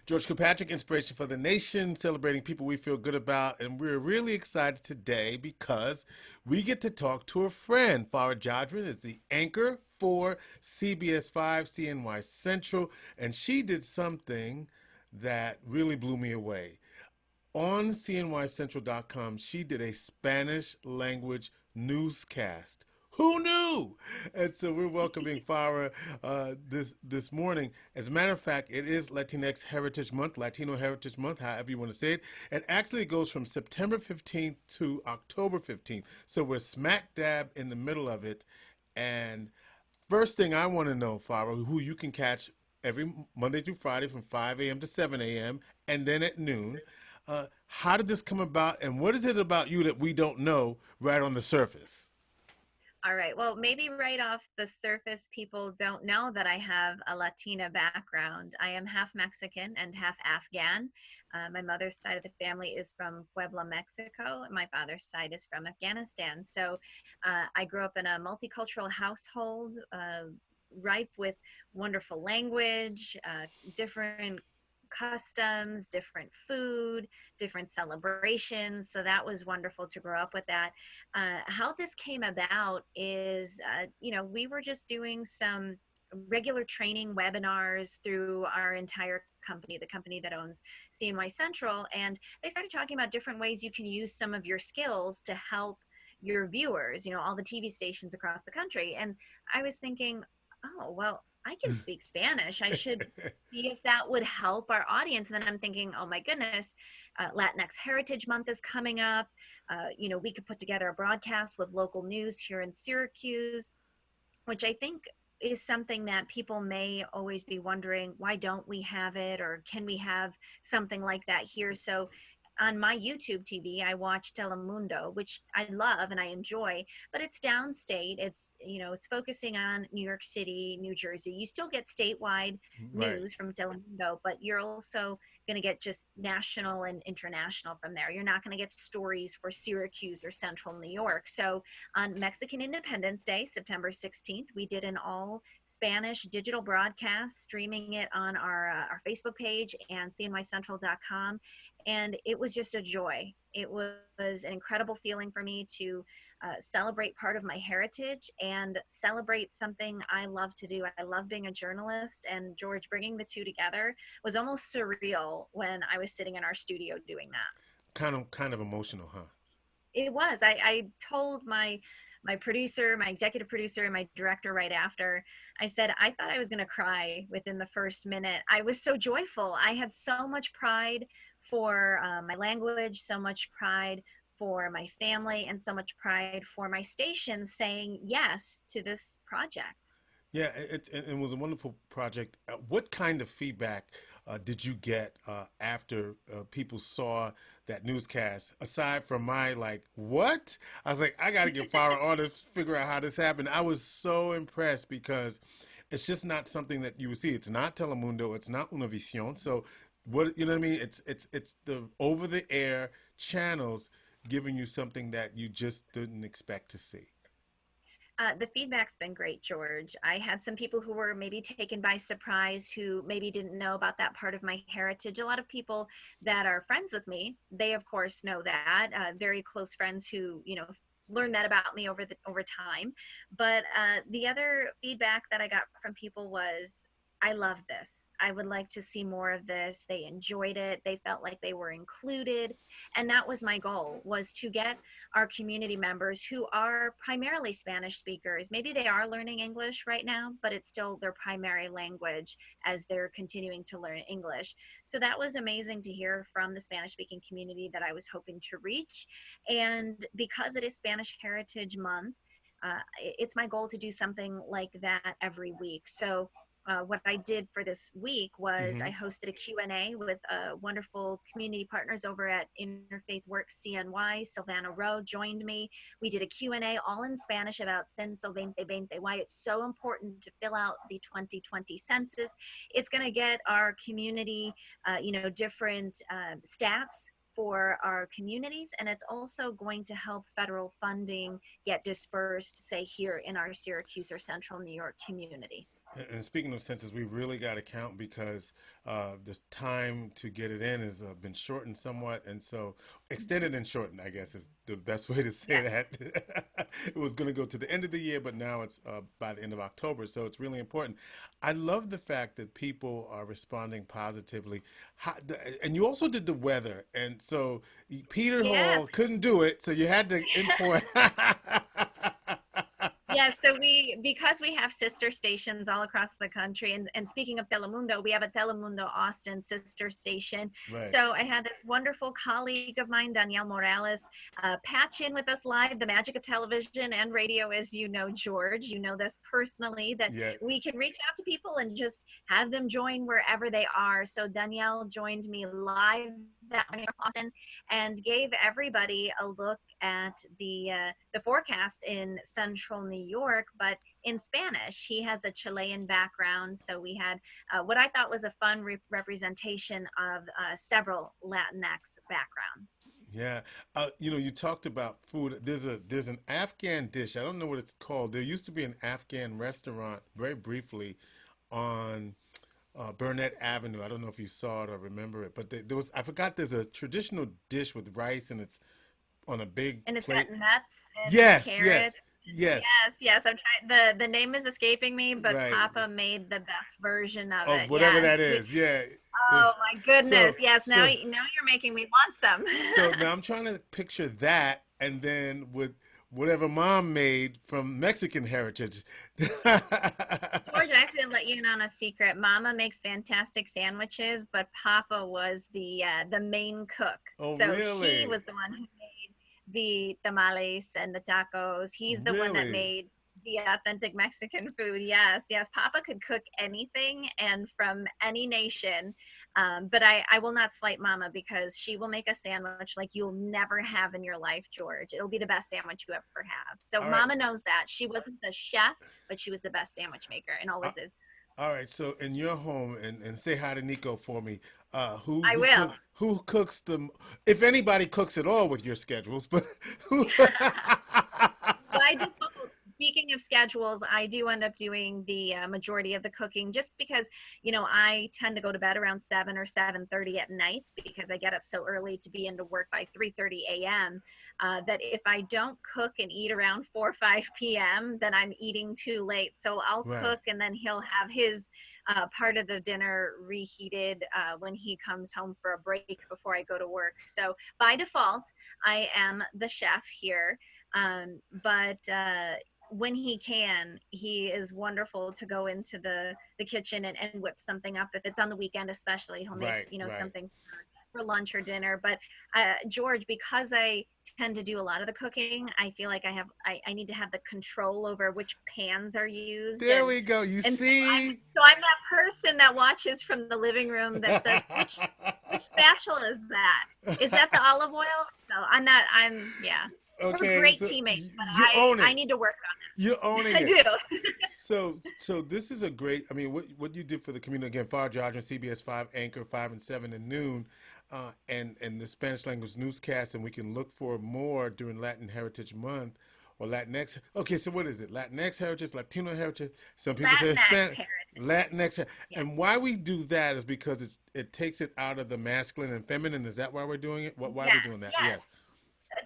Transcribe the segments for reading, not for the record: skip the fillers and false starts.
George Kilpatrick Inspiration for the Nation, celebrating people we feel good about. And we're really excited today because we get to talk to a friend. Farah Jadran is the anchor for CBS-5, CNY Central, and she did something that really blew me away. On CNYCentral.com, she did a Spanish language newscast. Who knew? And so we're welcoming Farah this morning. As a matter of fact, it is Latinx Heritage Month, Latino Heritage Month, however you want to say it. It actually goes from September 15th to October 15th. So we're smack dab in the middle of it. And first thing I want to know, Farah, who you can catch every Monday through Friday from 5 a.m. to 7 a.m. and then at noon. How did this come about, and what is it about you that we don't know right on the surface? All right. Well, maybe right off the surface, people don't know that I have a Latina background. I am half Mexican and half Afghan. My mother's side of the family is from Puebla, Mexico, and my father's side is from Afghanistan. So I grew up in a multicultural household, ripe with wonderful language, different customs, different food, different celebrations. So that was wonderful to grow up with that. How this came about is, we were just doing some regular training webinars through our entire company, the company that owns CNY Central. And they started talking about different ways you can use some of your skills to help your viewers, all the TV stations across the country. And I was thinking, oh, well, I can speak Spanish. I should see if that would help our audience. And then I'm thinking, oh my goodness, Latinx Heritage Month is coming up. We could put together a broadcast with local news here in Syracuse, which I think is something that people may always be wondering, why don't we have it? Or can we have something like that here? So on my YouTube TV, I watch Telemundo, which I love and I enjoy, but it's downstate. It's focusing on New York City, New Jersey. You still get statewide Right. news from Telemundo, but you're also going to get just national and international from there. You're not going to get stories for Syracuse or Central New York. So on Mexican Independence Day, September 16th, we did an all Spanish digital broadcast, streaming it on our Facebook page and cnycentral.com. And it was just a joy. It was an incredible feeling for me to celebrate part of my heritage and celebrate something I love to do. I love being a journalist, and George, bringing the two together was almost surreal when I was sitting in our studio doing that. Kind of emotional, huh? It was. I told my producer, my executive producer, and my director right after. I said I thought I was going to cry within the first minute. I was so joyful. I had so much pride for my language, so much pride for my family, and so much pride for my station saying yes to this project. Yeah, it was a wonderful project. What kind of feedback did you get after people saw that newscast? Aside from my like, what? I was like, I got to get Farah on to figure out how this happened. I was so impressed because it's just not something that you would see. It's not Telemundo. It's not Univision. So what you know what I mean? It's the over the air channels giving you something that you just didn't expect to see. The feedback's been great, George. I had some people who were maybe taken by surprise, who maybe didn't know about that part of my heritage. A lot of people that are friends with me, they of course know that. Very close friends who, learned that about me over time. But the other feedback that I got from people was, I love this. I would like to see more of this. They enjoyed it. They felt like they were included. And that was my goal, was to get our community members who are primarily Spanish speakers. Maybe they are learning English right now, but it's still their primary language as they're continuing to learn English. So that was amazing to hear from the Spanish speaking community that I was hoping to reach. And because it is Spanish Heritage Month, it's my goal to do something like that every week. So what I did for this week was Mm-hmm. I hosted a Q&A with wonderful community partners over at Interfaith Work CNY. Silvana Rowe joined me. We did a Q&A all in Spanish about Censo 2020, why it's so important to fill out the 2020 census. It's going to get our community, different stats for our communities, and it's also going to help federal funding get dispersed, say, here in our Syracuse or Central New York community. And speaking of census, we really got to count because the time to get it in has been shortened somewhat, and so extended and shortened, I guess, is the best way to say Yes. that. It was going to go to the end of the year, but now it's by the end of October, so it's really important. I love the fact that people are responding positively. And you also did the weather, and so Peter Yes. Hall couldn't do it, so you had to import. Yeah, so because we have sister stations all across the country, and speaking of Telemundo, we have a Telemundo Austin sister station. Right. So I had this wonderful colleague of mine, Danielle Morales, patch in with us live, the magic of television and radio, as you know, George. You know this personally, that Yeah. we can reach out to people and just have them join wherever they are. So Danielle joined me live that morning from Austin and gave everybody a look at the forecast in central New York, but in Spanish. He has a Chilean background, so we had what I thought was a fun representation of several Latinx backgrounds. Yeah, you talked about food. There's an Afghan dish. I don't know what it's called. There used to be an Afghan restaurant very briefly on Burnett Avenue. I don't know if you saw it or remember it, but there was. I forgot. There's a traditional dish with rice and it's on a big And it's got plate. nuts and Yes, yes, carrots. yes. Yes, I'm trying. The name is escaping me, but Right. Papa made the best version of Of it. whatever Yes. that is. Yeah. Oh my goodness. So Yes. Now, so now you're making me want some. So now I'm trying to picture that, and then with whatever mom made from Mexican heritage. George, I have to let you in on a secret. Mama makes fantastic sandwiches, but Papa was the main cook. Oh, So he really? was the one who made the tamales and the tacos. He's the one that Really? made the authentic Mexican food. Yes, yes. Papa could cook anything and from any nation. But I will not slight Mama because she will make a sandwich like you'll never have in your life, George. It'll be the best sandwich you ever have. So All right. Mama knows that. She wasn't the chef, but she was the best sandwich maker and Uh, always is. all right. So in your home, and say hi to Nico for me. I will. Who cooks them? If anybody cooks at all with your schedules, but who? Well, I do. Speaking of schedules, I do end up doing the majority of the cooking, just because I tend to go to bed around 7 or 7:30 at night because I get up so early to be into work by 3:30 a.m. That if I don't cook and eat around 4 or 5 p.m., then I'm eating too late. So I'll Right. cook, and then he'll have his part of the dinner reheated when he comes home for a break before I go to work. So by default, I am the chef here. But when he can, he is wonderful to go into the kitchen and whip something up. If it's on the weekend, especially, he'll make Right. Right. something for lunch or dinner. But George, because I tend to do a lot of the cooking, I feel like I need to have the control over which pans are used, There we go. You and see? so I'm that person that watches from the living room that says which spatula is that? Is that the olive oil? No, I'm not. I'm yeah. We're Okay, great so teammates, but you own I it. need to work You're on owning that. I it. do. So this is a great. I mean, what you did for the community again, Farah Jadran, CBS 5 anchor 5 and 7 and noon, and the Spanish language newscast, and we can look for more during Latin Heritage Month or Latinx. Okay, so what is it? Latinx heritage, Latino heritage. Some people say Latinx Hispanic. heritage. Latinx, Yeah. and why we do that is because it takes it out of the masculine and feminine. Is that why we're doing it? Why are we Yes. doing that? Yes.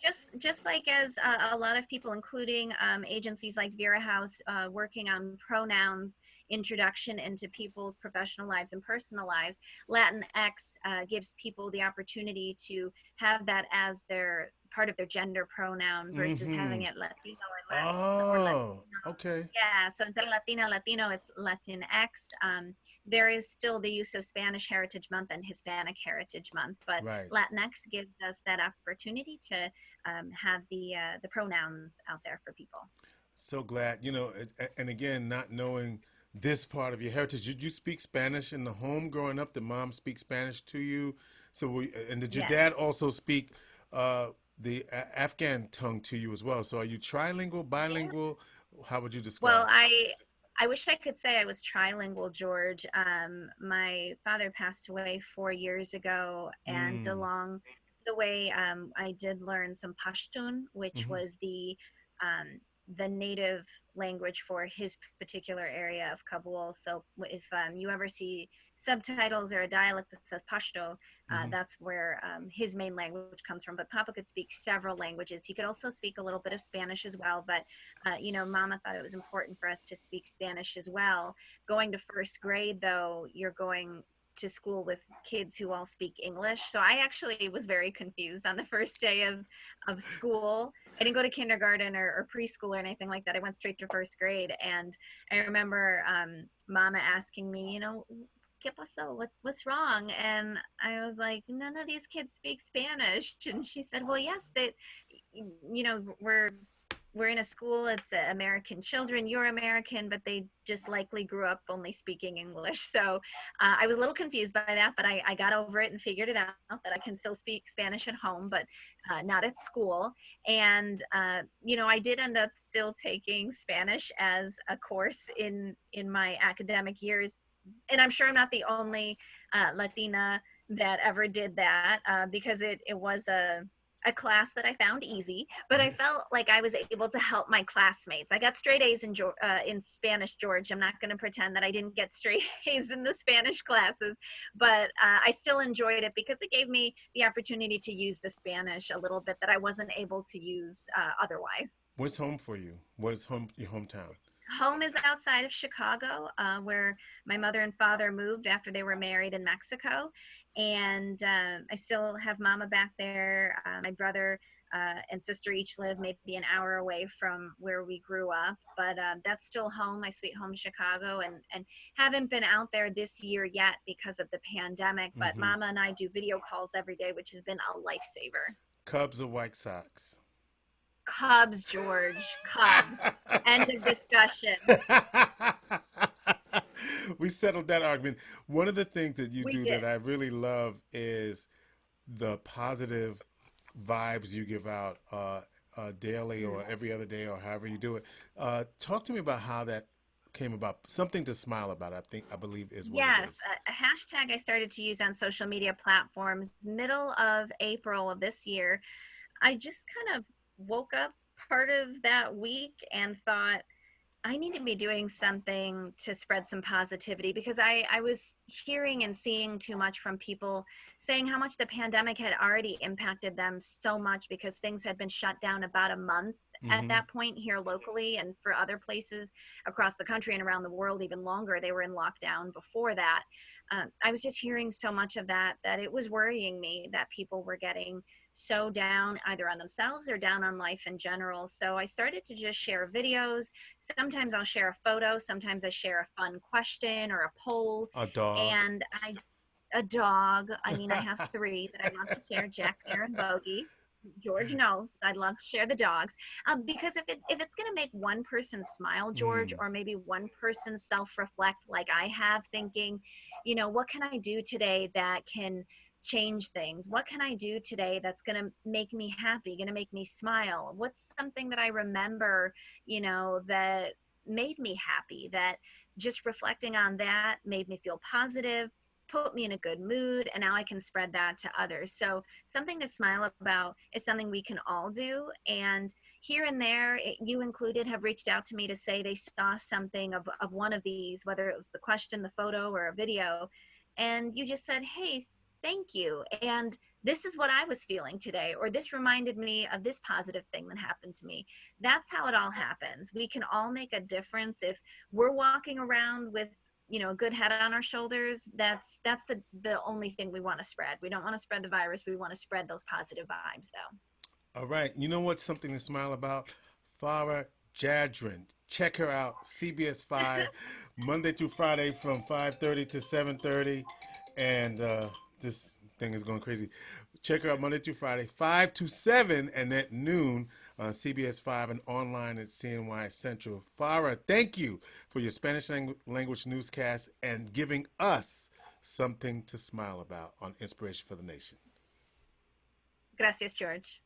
Yes. Just like as a lot of people, including agencies like Vera House, working on pronouns introduction into people's professional lives and personal lives, Latinx gives people the opportunity to have that as their part of their gender pronoun versus having Mm-hmm. it Latino or Latin or Oh, Latino. okay. Yeah, so instead of Latina, Latino, it's Latinx. There is still the use of Spanish Heritage Month and Hispanic Heritage Month, but Right. Latinx gives us that opportunity to have the pronouns out there for people. So glad, and again, not knowing this part of your heritage. Did you speak Spanish in the home growing up? Did mom speak Spanish to you? And did your Yes. dad also speak uh, the Afghan tongue to you as well? So are you trilingual, Yeah. bilingual? How would you Well, describe? I wish I could say I was trilingual, George. My father passed away 4 years ago, and Mm, along the way, I did learn some Pashtun, which hmm was the um, the native language for his particular area of Kabul. So if you ever see subtitles or a dialect that says Pashto, Hmm. that's where his main language comes from. But Papa could speak several languages. He could also speak a little bit of Spanish as well. But, Mama thought it was important for us to speak Spanish as well. Going to first grade, though, you're going to school with kids who all speak English. So I actually was very confused on the first day of school. I didn't go to kindergarten or preschool or anything like that. I went straight to first grade. And I remember Mama asking me, ¿qué pasó? What's wrong? And I was like, none of these kids speak Spanish. And she said, well, yes, that, we're in a school, it's American children, you're American, but they just likely grew up only speaking English. So I was a little confused by that, but I got over it and figured it out that I can still speak Spanish at home, but not at school. And I did end up still taking Spanish as a course in my academic years. And I'm sure I'm not the only Latina that ever did that, because it was a class that I found easy, but I felt like I was able to help my classmates. I got straight A's in Spanish, George. I'm not going to pretend that I didn't get straight A's in the Spanish classes, but I still enjoyed it because it gave me the opportunity to use the Spanish a little bit that I wasn't able to use otherwise. What's home for you? What is your hometown? Home is outside of Chicago, where my mother and father moved after they were married in Mexico. And I still have mama back there. My brother and sister each live maybe an hour away from where we grew up. But that's still home, my sweet home, Chicago. And haven't been out there this year yet because of the pandemic. But Hmm. mama and I do video calls every day, which has been a lifesaver. Cubs or White Sox? Cubs, George, Cubs. End of discussion. We settled that argument. One of the things that you We do did. that I really love is the positive vibes you give out daily or Mm. every other day or however you do it. Talk to me about how that came about. Something to smile about, I believe is what it Yes, is. a hashtag I started to use on social media platforms middle of April of this year. I just kind of woke up part of that week and thought, I need to be doing something to spread some positivity because I was hearing and seeing too much from people saying how much the pandemic had already impacted them so much because things had been shut down about a month at Hmm. that point here locally, and for other places across the country and around the world even longer, they were in lockdown before that. I was just hearing so much of that it was worrying me that people were getting so down either on themselves or down on life in general. So I started to just share videos. Sometimes I'll share a photo, sometimes I share a fun question or a poll. A dog. And a dog, I mean, I have three that I love to share, Jack, Bear, and Bogey. George knows I love to share the dogs, because if it's going to make one person smile, George, Mm. or maybe one person self-reflect like I have, thinking, what can I do today that can change things? What can I do today that's going to make me happy, going to make me smile? What's something that I remember, that made me happy, that just reflecting on that made me feel positive, put me in a good mood, and now I can spread that to others. So something to smile about is something we can all do. And here and there, you included, have reached out to me to say they saw something of one of these, whether it was the question, the photo, or a video, and you just said, hey, thank you, and this is what I was feeling today, or this reminded me of this positive thing that happened to me. That's how it all happens. We can all make a difference if we're walking around with a good head on our shoulders. That's the only thing we want to spread. We don't want to spread the virus, we want to spread those positive vibes though. All right. You know what's something to smile about? Farah Jadran. Check her out. CBS-5, Monday through Friday from 5:30 to 7:30. And this thing is going crazy. Check her out Monday through Friday, 5 to 7, and at noon on CBS-5 and online at CNY Central. Farah, thank you for your Spanish language newscast and giving us something to smile about on Inspiration for the Nation. Gracias, George.